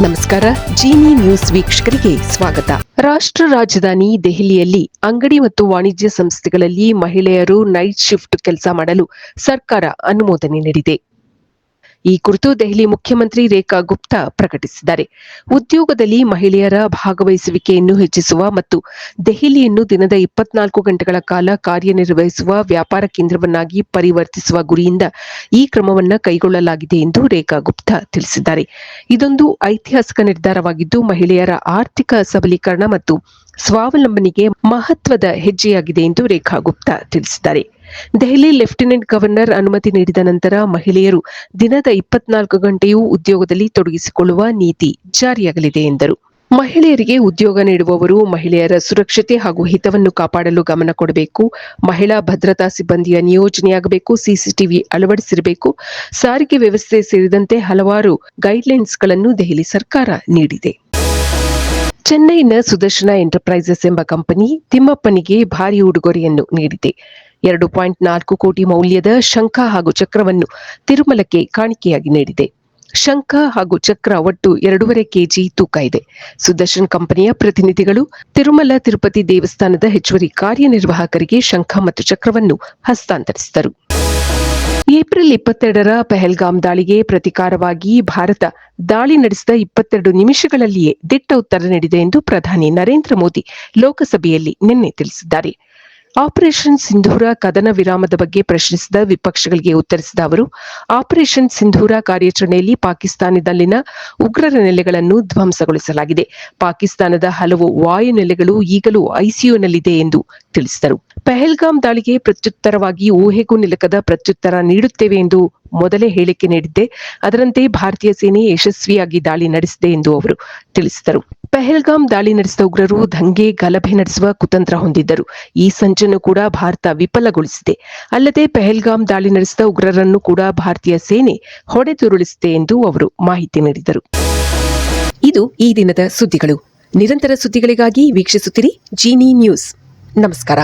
ನಮಸ್ಕಾರ. ಜೀನಿ ನ್ಯೂಸ್ ವೀಕ್ಷಕರಿಗೆ ಸ್ವಾಗತ. ರಾಷ್ಟ್ರ ರಾಜಧಾನಿ ದೆಹಲಿಯಲ್ಲಿ ಅಂಗಡಿ ಮತ್ತು ವಾಣಿಜ್ಯ ಸಂಸ್ಥೆಗಳಲ್ಲಿ ಮಹಿಳೆಯರು ನೈಟ್ ಶಿಫ್ಟ್ ಕೆಲಸ ಮಾಡಲು ಸರ್ಕಾರ ಅನುಮೋದನೆ ನೀಡಿದೆ. ಈ ಕುರಿತು ದೆಹಲಿ ಮುಖ್ಯಮಂತ್ರಿ ರೇಖಾ ಗುಪ್ತಾ ಪ್ರಕಟಿಸಿದ್ದಾರೆ. ಉದ್ಯೋಗದಲ್ಲಿ ಮಹಿಳೆಯರ ಭಾಗವಹಿಸುವಿಕೆಯನ್ನು ಹೆಚ್ಚಿಸುವ ಮತ್ತು ದೆಹಲಿಯನ್ನು ದಿನದ 24 ಗಂಟೆಗಳ ಕಾಲ ಕಾರ್ಯನಿರ್ವಹಿಸುವ ವ್ಯಾಪಾರ ಕೇಂದ್ರವನ್ನಾಗಿ ಪರಿವರ್ತಿಸುವ ಗುರಿಯಿಂದ ಈ ಕ್ರಮವನ್ನು ಕೈಗೊಳ್ಳಲಾಗಿದೆ ಎಂದು ರೇಖಾ ಗುಪ್ತಾ ತಿಳಿಸಿದ್ದಾರೆ. ಇದೊಂದು ಐತಿಹಾಸಿಕ ನಿರ್ಧಾರವಾಗಿದ್ದು ಮಹಿಳೆಯರ ಆರ್ಥಿಕ ಸಬಲೀಕರಣ ಮತ್ತು ಸ್ವಾವಲಂಬನೆಗೆ ಮಹತ್ವದ ಹೆಜ್ಜೆಯಾಗಿದೆ ಎಂದು ರೇಖಾ ಗುಪ್ತಾ ತಿಳಿಸಿದ್ದಾರೆ. ದೆಹಲಿ ಲೆಫ್ಟಿನೆಂಟ್ ಗವರ್ನರ್ ಅನುಮತಿ ನೀಡಿದ ನಂತರ ಮಹಿಳೆಯರು ದಿನದ 24 ಗಂಟೆಯೂ ಉದ್ಯೋಗದಲ್ಲಿ ತೊಡಗಿಸಿಕೊಳ್ಳುವ ನೀತಿ ಜಾರಿಯಾಗಲಿದೆ ಎಂದರು. ಮಹಿಳೆಯರಿಗೆ ಉದ್ಯೋಗ ನೀಡುವವರು ಮಹಿಳೆಯರ ಸುರಕ್ಷತೆ ಹಾಗೂ ಹಿತವನ್ನು ಕಾಪಾಡಲು ಗಮನ ಕೊಡಬೇಕು. ಮಹಿಳಾ ಭದ್ರತಾ ಸಿಬ್ಬಂದಿಯ ನಿಯೋಜನೆಯಾಗಬೇಕು. ಸಿಸಿಟಿವಿ ಅಳವಡಿಸಿರಬೇಕು. ಸಾರಿಗೆ ವ್ಯವಸ್ಥೆ ಸೇರಿದಂತೆ ಹಲವಾರು ಗೈಡ್ಲೈನ್ಸ್ಗಳನ್ನು ದೆಹಲಿ ಸರ್ಕಾರ ನೀಡಿದೆ. ಚೆನ್ನೈನ ಸುದರ್ಶನ ಎಂಟರ್ಪ್ರೈಸಸ್ ಎಂಬ ಕಂಪನಿ ತಿಮ್ಮಪ್ಪನಿಗೆ ಭಾರೀ ಉಡುಗೊರೆಯನ್ನು ನೀಡಿದೆ. 2.4 ಕೋಟಿ ಮೌಲ್ಯದ ಶಂಖ ಹಾಗೂ ಚಕ್ರವನ್ನು ತಿರುಮಲಕ್ಕೆ ಕಾಣಿಕೆಯಾಗಿ ನೀಡಿದೆ. ಶಂಖ ಹಾಗೂ ಚಕ್ರ ಒಟ್ಟು 2.5 ಕೆಜಿ ತೂಕ ಇದೆ. ಸುದರ್ಶನ್ ಕಂಪನಿಯ ಪ್ರತಿನಿಧಿಗಳು ತಿರುಮಲ ತಿರುಪತಿ ದೇವಸ್ಥಾನದ ಹೆಚ್ಚುವರಿ ಕಾರ್ಯನಿರ್ವಾಹಕರಿಗೆ ಶಂಖ ಮತ್ತು ಚಕ್ರವನ್ನು ಹಸ್ತಾಂತರಿಸಿದರು. ಏಪ್ರಿಲ್ 22ರ ಪಹಲ್ಗಾಮ್ ದಾಳಿಗೆ ಪ್ರತೀಕಾರವಾಗಿ ಭಾರತ ದಾಳಿ ನಡೆಸಿದ 22 ನಿಮಿಷಗಳಲ್ಲಿಯೇ ದಿಟ್ಟ ಉತ್ತರ ನೀಡಿದೆ ಎಂದು ಪ್ರಧಾನಿ ನರೇಂದ್ರ ಮೋದಿ ಲೋಕಸಭೆಯಲ್ಲಿ ನಿನ್ನೆ ತಿಳಿಸಿದ್ದಾರೆ. ಆಪರೇಷನ್ ಸಿಂಧೂರ ಕದನ ವಿರಾಮದ ಬಗ್ಗೆ ಪ್ರಶ್ನಿಸಿದ ವಿಪಕ್ಷಗಳಿಗೆ ಉತ್ತರಿಸಿದ ಅವರು, ಆಪರೇಷನ್ ಸಿಂಧೂರ ಕಾರ್ಯಾಚರಣೆಯಲ್ಲಿ ಪಾಕಿಸ್ತಾನದಲ್ಲಿನ ಉಗ್ರರ ನೆಲೆಗಳನ್ನು ಧ್ವಂಸಗೊಳಿಸಲಾಗಿದೆ. ಪಾಕಿಸ್ತಾನದ ಹಲವು ವಾಯುನೆಲೆಗಳು ಈಗಲೂ ಐಸಿಯುನಲ್ಲಿದೆ ಎಂದು ತಿಳಿಸಿದರು. ಪಹಲ್ಗಾಮ್ ದಾಳಿಗೆ ಪ್ರತ್ಯುತ್ತರವಾಗಿ ಊಹೆಗೂ ನಿಲುಕದ ಪ್ರತ್ಯುತ್ತರ ನೀಡುತ್ತೇವೆ ಎಂದು ಮೊದಲೇ ಹೇಳಿಕೆ ನೀಡಿದ್ದೆ. ಅದರಂತೆ ಭಾರತೀಯ ಸೇನೆ ಯಶಸ್ವಿಯಾಗಿ ದಾಳಿ ನಡೆಸಿದೆ ಎಂದು ಅವರು ತಿಳಿಸಿದರು. ಪಹಲ್ಗಾಮ್ ದಾಳಿ ನಡೆಸಿದ ಉಗ್ರರು ದಂಗೆ ಗಲಭೆ ನಡೆಸುವ ಕುತಂತ್ರ ಹೊಂದಿದ್ದರು. ಈ ಸಂಚನ್ನು ಕೂಡ ಭಾರತ ವಿಫಲಗೊಳಿಸಿದೆ. ಅಲ್ಲದೆ ಪಹಲ್ಗಾಮ್ ದಾಳಿ ನಡೆಸಿದ ಉಗ್ರರನ್ನು ಕೂಡ ಭಾರತೀಯ ಸೇನೆ ಹೊಡೆದುರುಳಿಸಿದೆ ಎಂದು ಅವರು ಮಾಹಿತಿ ನೀಡಿದರು. ಇದು ಈ ದಿನದ ಸುದ್ದಿಗಳು. ನಿರಂತರ ಸುದ್ದಿಗಳಿಗಾಗಿ ವೀಕ್ಷಿಸುತ್ತಿರಿ ಜೀನಿ ನ್ಯೂಸ್. ನಮಸ್ಕಾರ.